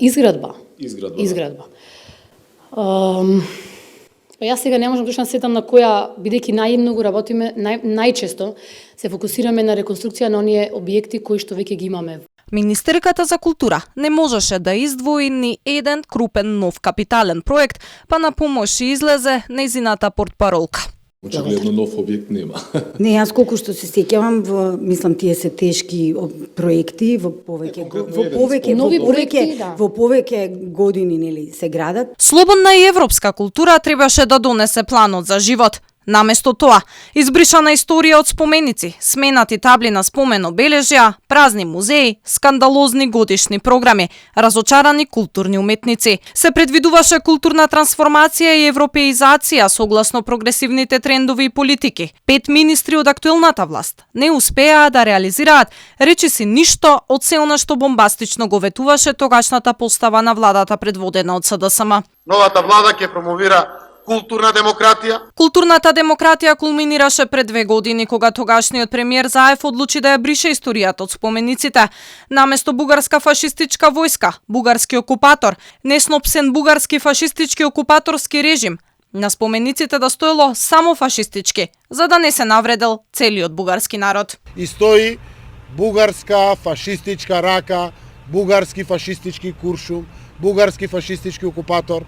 Изградба. Изградба. Јас сега не можам точно да сетам на која, бидејќи најмногу работиме, најчесто се фокусираме на реконструкција на оние објекти кои што веќе ги имаме. Министерката за култура не можеше да издвои ни еден крупен нов капитален проект, па на помош излезе нејзината портпаролка. Очигледно нов објект нема. Не, јас колку што се сеќавам, мислам тие се тешки проекти во повеќе години нели се градат. Слободна и европска култура требаше да донесе планот за живот. Наместо тоа, избришана историја од споменици, сменати табли на спомен обележја, празни музеи, скандалозни годишни програми, разочарани културни уметници. Се предвидуваше културна трансформација и европеизација согласно прогресивните трендови и политики. 5 министри од актуелната власт не успеаа да реализираат речиси ништо од се она што бомбастично го ветуваше тогашната постава на владата предводена од СДСМ. Новата влада ќе промовира културна демократија. Културната демократија кулминираше пред 2 години кога тогашниот премиер Заев одлучи да ја брише историјата од спомениците. Наместо бугарска фашистичка војска, бугарски окупатор, неснопсен бугарски фашистички окупаторски режим, на спомениците да стоело само фашистички, за да не се навредел целиот бугарски народ. И стои бугарска фашистичка рака, бугарски фашистички куршум, бугарски фашистички окупатор.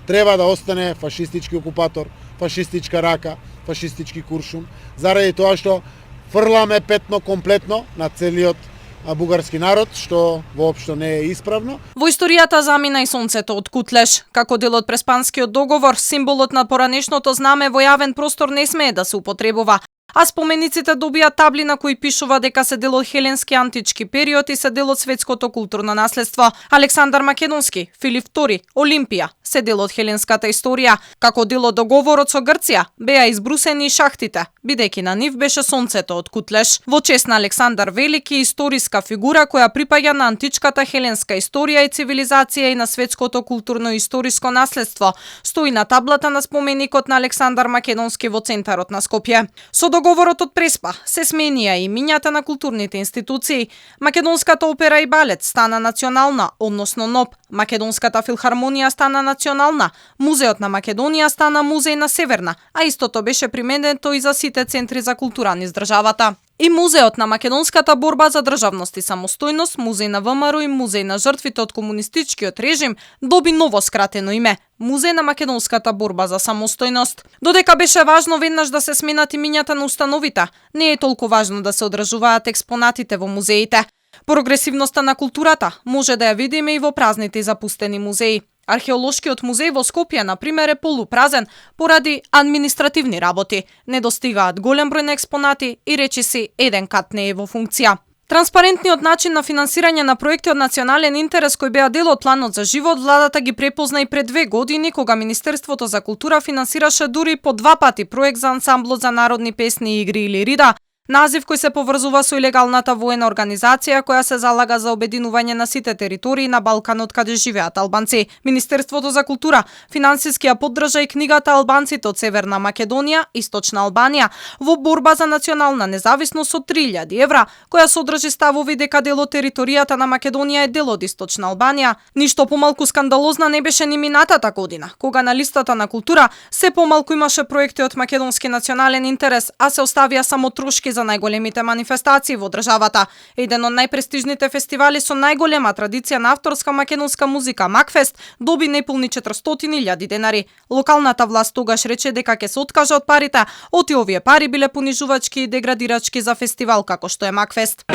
Треба да остане фашистички окупатор, фашистичка рака, фашистички куршум, заради тоа што фрламе петно комплетно на целиот бугарски народ, што воопшто не е исправно. Во историјата замина и сонцето од Кутлеш. Како дел од Преспанскиот договор, символот на поранешното знаме во јавен простор не смее да се употребува, а спомениците добија табли на кои пишува дека се дел од хеленски антички период и се дел од светското културно наследство. Александар Македонски, Филип II, Олимпија се дел од хеленската историја. Како дел од договорот со Грција беа избрусени и шахтите, бидејќи на нив беше сонцето од Кутлеш. Во чест на Александар Велики, историска фигура која припаѓа на античката хеленска историја и цивилизација и на светското културно и историско наследство, стои на таблата на споменикот на Александар Македонски во центарот на Скопје. Со договорот од Преспа се сменија имињата на културните институции. Македонската опера и балет стана национална, односно НОП. Македонската филхармонија стана национална. Музеот на Македонија стана музеј на Северна, а истото беше применето и за сите центри за култура низ државата. И музеот на македонската борба за државност и самостојност, музеј на ВМРО и музеј на жртвите од комунистичкиот режим доби ново скратено име – Музеј на македонската борба за самостојност. Додека беше важно веднаш да се сменат имињата на установите, не е толку важно да се одржуваат експонатите во музеите. Прогресивноста на културата може да ја видиме и во празните и запустени музеи. Археолошкиот музеј во Скопје, например, е полупразен поради административни работи. Не достигаат голем број на експонати и речиси еден кат не е во функција. Транспарентниот начин на финансирање на проекти од национален интерес кои беа дел од планот за живот, владата ги препозна и пред 2 години кога Министерството за култура финансираше дури по 2 пати проект за ансамблот за народни песни, игри или рида, назив кој се поврзува со илегалната воена организација која се залага за обединување на сите територии на Балканот каде живеат албанци. Министерството за култура финансиски ја поддржа и книгата Албанците од Северна Македонија, Источна Албанија, во борба за национална независност со 3000 евра, која содржи ставови дека дел од територијата на Македонија е дел од Источна Албанија. Ништо помалку скандалозна не беше ни минатата година, кога на листата на култура се помалку имаше проекти од македонски национален интерес, а се оставија само трошки за најголемите манифестации во државата. Еден од најпрестижните фестивали со најголема традиција на авторска македонска музика, Макфест, доби неполни 400.000 денари. Локалната власт тогаш рече дека ќе се откаже од парите, оти овие пари биле понижувачки и деградирачки за фестивал како што е Макфест.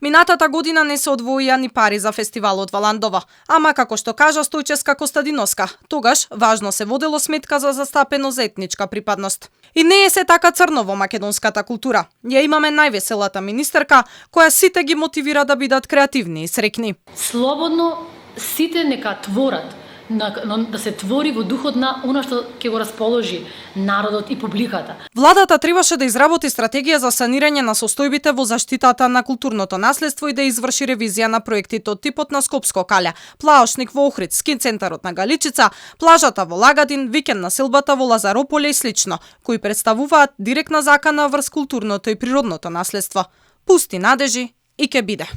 Минатата година не се одвоија ни пари за фестивалот во Ландово, ама како што кажа Стојческа Костадиновска, тогаш важно се водело сметка за застапено за етничка припадност. И не е се така црно во македонската култура. Ја имаме највеселата министерка, која сите ги мотивира да бидат креативни и срекни. Слободно сите нека творат, да се твори во духот на она што ќе го расположи народот и публиката. Владата требаше да изработи стратегија за санирање на состојбите во заштитата на културното наследство и да изврши ревизија на проектите од типот на Скопско каља, Плаошник во Охрид, скин центарот на Галичица, плажата во Лагадин, викенд населбата во Лазарополе и слично, кои представуваат директна закана врз културното и природното наследство. Пусти надежи и ке биде.